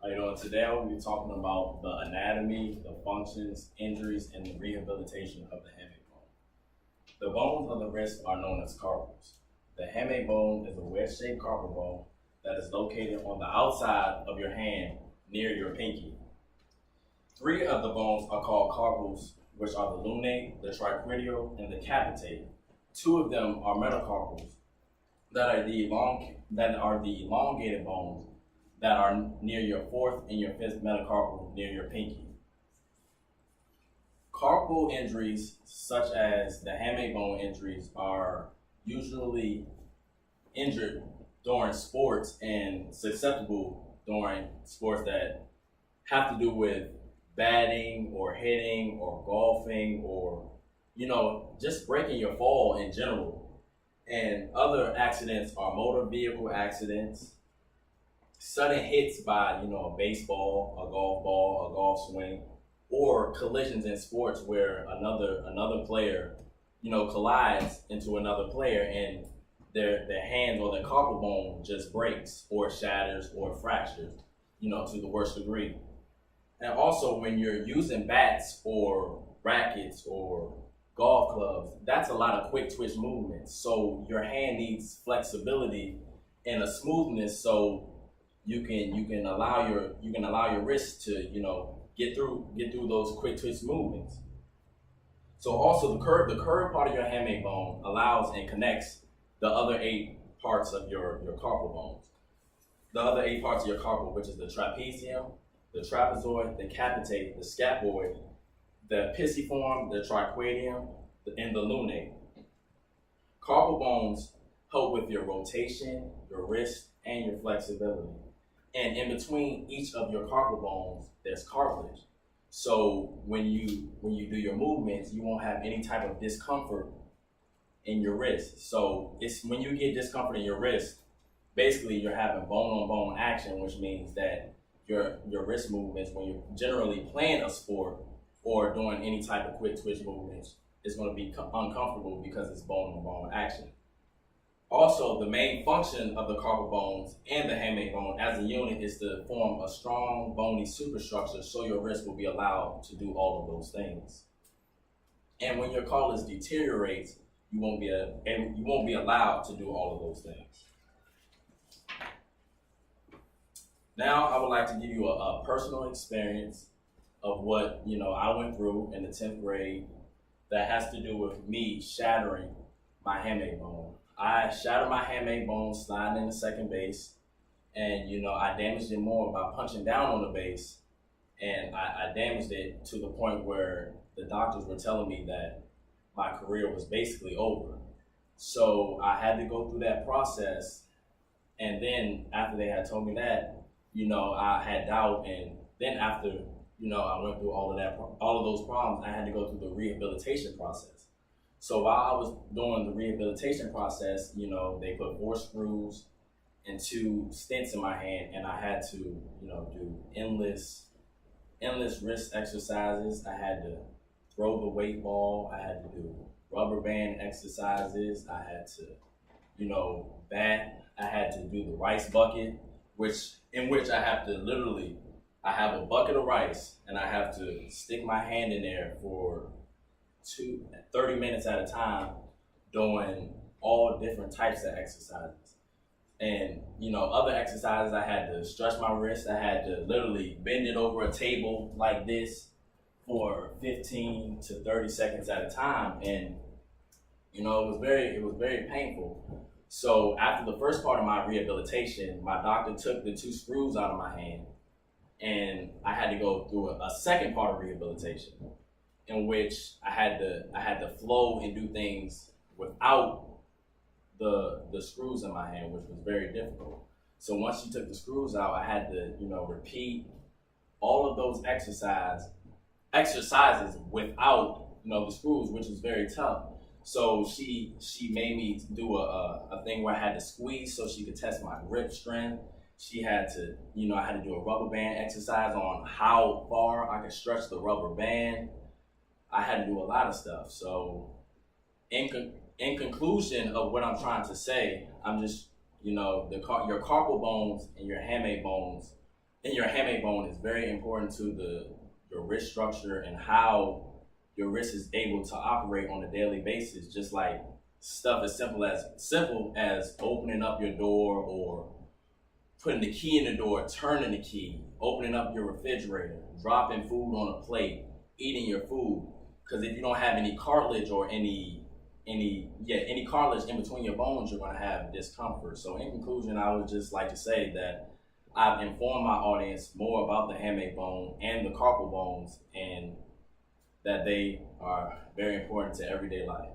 How you doing? Today we'll be talking about the anatomy, the functions, injuries, and the rehabilitation of the hamate bone. The bones of the wrist are known as carpals. The hamate bone is a wedge-shaped carpal bone that is located on the outside of your hand near your pinky. Three of the bones are called carpals, which are the lunate, the triquetral, and the capitate. Two of them are metacarpals, that are the elongated bones that are near your fourth and your fifth metacarpal near your pinky. Carpal injuries, such as the hamate bone injuries, are usually injured during sports and susceptible during sports that have to do with batting or hitting or golfing or just breaking your fall in general. And other accidents are motor vehicle accidents, sudden hits by a baseball, a golf ball, a golf swing, or collisions in sports where another player collides into another player and their hand or their carpal bone just breaks or shatters or fractures to the worst degree. And also when you're using bats or rackets or golf clubs, that's a lot of quick twitch movements, so your hand needs flexibility and a smoothness, so you can allow your wrist to get through those quick twitch movements. So also the curved part of your hamate bone allows and connects the other eight parts of your carpal bones. The other eight parts of your carpal, which is the trapezium, the trapezoid, the capitate, the scaphoid, the pisiform, the triquetrum, and the lunate. Carpal bones help with your rotation, your wrist, and your flexibility. And in between each of your carpal bones, there's cartilage. So when you do your movements, you won't have any type of discomfort in your wrist. So it's when you get discomfort in your wrist, basically you're having bone-on-bone action, which means that your wrist movements, when you're generally playing a sport or doing any type of quick twitch movements, is going to be uncomfortable because it's bone-on-bone action. Also, the main function of the carpal bones and the hamate bone as a unit is to form a strong, bony superstructure so your wrist will be allowed to do all of those things. And when your cartilage deteriorates, you won't be allowed to do all of those things. Now, I would like to give you a personal experience of what I went through in the 10th grade that has to do with me shattering my hamate bone. I shattered my hamate bone sliding into second base, and I damaged it more by punching down on the base, and I damaged it to the point where the doctors were telling me that my career was basically over. So I had to go through that process, and then after they had told me that, I had doubt, and then after I went through all of those problems, I had to go through the rehabilitation process. So while I was doing the rehabilitation process, they put 4 screws and 2 stents in my hand, and I had to, do endless wrist exercises. I had to throw the weight ball. I had to do rubber band exercises. I had to, bat. I had to do the rice bucket, in which I have to I have a bucket of rice, and I have to stick my hand in there for 30 minutes at a time, doing all different types of exercises. And other exercises, I had to stretch my wrist. I had to literally bend it over a table like this for 15 to 30 seconds at a time, and it was very painful. So after the first part of my rehabilitation, my doctor took the 2 screws out of my hand, and I had to go through a second part of rehabilitation, in which I had to flow and do things without the screws in my hand, which was very difficult. So once she took the screws out, I had to repeat all of those exercises without the screws, which was very tough. So she made me do a thing where I had to squeeze so she could test my grip strength. She had to, I had to do a rubber band exercise on how far I could stretch the rubber band. I had to do a lot of stuff. So in conclusion of what I'm trying to say, I'm just, your carpal bones and your hamate bones in your hamate bone is very important to your wrist structure and how your wrist is able to operate on a daily basis. Just like stuff as simple as opening up your door or putting the key in the door, turning the key, opening up your refrigerator, dropping food on a plate, eating your food. Because if you don't have any cartilage or any cartilage in between your bones, you're going to have discomfort. So in conclusion, I would just like to say that I've informed my audience more about the hamate bone and the carpal bones, and that they are very important to everyday life.